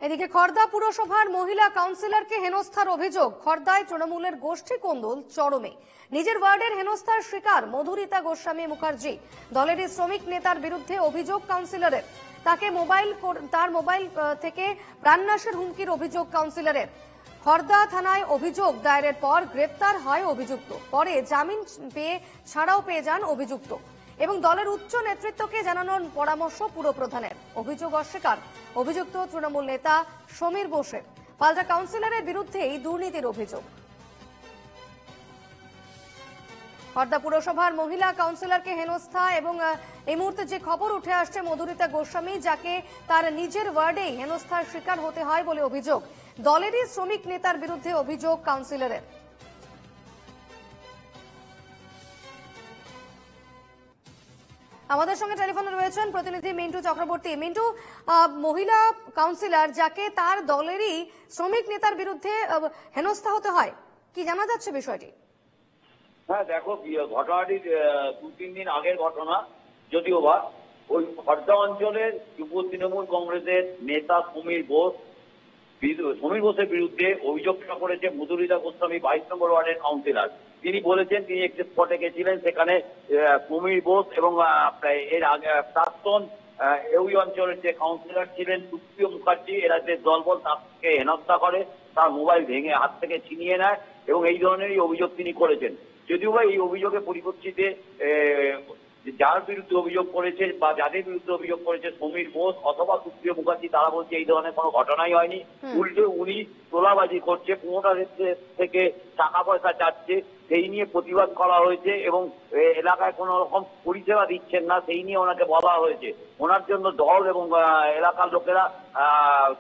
এদিকে খড়দা পুরসভার মহিলা কাউন্সিলরকে হেনস্থার অভিযোগ। খড়দায় তৃণমূলের গোষ্ঠী কোন্দল চরমে। নিজের ওয়ার্ডের হেনস্থার শিকার মধুরিতা গোস্বামী মুখার্জি। দলেরই শ্রমিক নেতার বিরুদ্ধে অভিযোগ কাউন্সিলরের। তার মোবাইল থেকে প্রাণনাশের হুমকির অভিযোগ কাউন্সিলরের। খড়দা থানায় অভিযোগ দায়েরের পর গ্রেফতার হয় অভিযুক্ত। পরে জামিন পেয়ে ছাড়াও পেয়ে যান অভিযুক্ত এবং দলের উচ্চ নেতৃত্বকে জানানোর পরামর্শ পুরপ্রধানের। অভিযোগ অস্বীকার অভিযুক্ত তৃণমূল নেতা সমীর বোসের। পাল্টা কাউন্সিলরের বিরুদ্ধেই দুর্নীতির অভিযোগ। খড়দা পুরসভার মহিলা কাউন্সিলরকে হেনস্থা এবং এই মুহূর্তে যে খবর উঠে আসছে মধুরিতা গোস্বামী, যাকে তার নিজের ওয়ার্ডেই হেনস্থার শিকার হতে হয় বলে অভিযোগ। দলেরই শ্রমিক নেতার বিরুদ্ধে অভিযোগ কাউন্সিলরের। আমাদের সঙ্গে টেলিফোনে রয়েছেন প্রতিনিধি মিন্টু চক্রবর্তী। মিন্টু, মহিলা কাউন্সিলর যাকে তার দলেরই শ্রমিক নেতার বিরুদ্ধে হেনস্থা হতে হয়, কি জানা যাচ্ছে বিষয়টি? হ্যাঁ দেখো, ঘটনাটি 2-3 দিন আগের ঘটনা, যদিও বা ওই খড়দা অঞ্চলের যুব তৃণমূল কংগ্রেসের নেতা সমীর বোসের বিরুদ্ধে অভিযোগটা করেছে মধুরিতা গোস্বামী, 22 নম্বর ওয়ার্ডের কাউন্সিলর। তিনি বলেছেন তিনি একটি স্পটে গেছিলেন, সেখানে সমীর বোস এবং এর আগে প্রাক্তন ওই অঞ্চলের যে কাউন্সিলর ছিলেন সুপ্রিয় মুখার্জি, এরা যে দলবল তাকে হেনস্থা করে, তার মোবাইল ভেঙে হাত থেকে ছিনিয়ে নেয় এবং এই ধরনেরই অভিযোগ তিনি করেছেন। যদিও বা এই অভিযোগের পরিপ্রেক্ষিতে যার বিরুদ্ধে অভিযোগ করেছে বা যাদের বিরুদ্ধে অভিযোগ করেছে সমীর বোস অথবা সুপ্রিয় মুখার্জি, তারা বলছে এই ধরনের কোনো ঘটনাই হয়নি। উল্টে উনি তোলাবাজি করছে, প্রমোটার থেকে টাকা পয়সা চাচ্ছে, সেই নিয়ে প্রতিবাদ করা হয়েছে এবং এলাকায় কোনো রকম পরিষেবা দিচ্ছেন না, সেই নিয়ে ওনাকে বলা হয়েছে। ওনার জন্য দল এবং এলাকার লোকেরা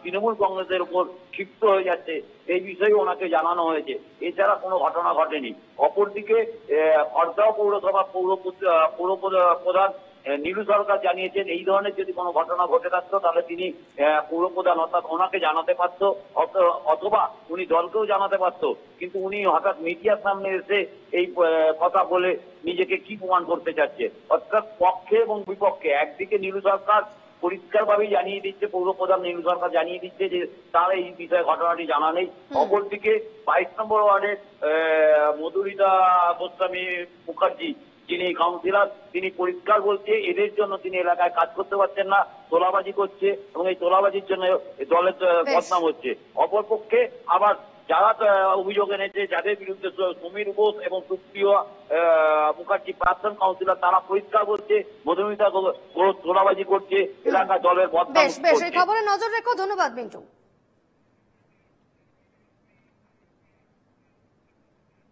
তৃণমূল কংগ্রেসের উপর ক্ষিপ্ত হয়ে যাচ্ছে, এই বিষয়ে ওনাকে জানানো হয়েছে। এছাড়া কোনো ঘটনা ঘটেনি। অপরদিকে খড়দা পৌরসভা পৌরপ্রধান নীলু সরকার জানিয়েছেন এই ধরনের যদি কোনো ঘটনা ঘটে থাকতো তাহলে তিনি পৌরপ্রধান অর্থাৎ ওনাকে জানাতে পারতো, অথবা উনি দলকেও জানাতে পারতো। কিন্তু উনি হঠাৎ মিডিয়ার সামনে এসে এই কথা বলে নিজেকে কি প্রমাণ করতে চাচ্ছে, অর্থাৎ পক্ষে এবং বিপক্ষে। একদিকে নীলু সরকার পরিষ্কারভাবেই জানিয়ে দিচ্ছে, পৌরপ্রধান নীলু সরকার জানিয়ে দিচ্ছে যে তার এই বিষয়ে ঘটনাটি জানা নেই। অপরদিকে 22 নম্বর ওয়ার্ডের মধুরিতা গোস্বামী মুখার্জি, যিনি কাউন্সিলর, তিনি পরিষ্কার বলছে এদের জন্য তিনি এলাকায় কাজ করতে পারছেন না, তোলাবাজি করছে এবং এই তোলাবাজির জন্য দলের বদনাম হচ্ছে। অপরপক্ষে আবার যারা অভিযোগ এনেছে, যাদের বিরুদ্ধে সমীর বোস এবং সুপ্রিয় মুখার্জি প্রাক্তন কাউন্সিলর, তারা পরিষ্কার বলছে মধুমিতা তোলাবাজি করছে, এলাকায় দলের বদনাম। বেশ, এই খবরে নজর রেখো। ধন্যবাদ মিন্টু।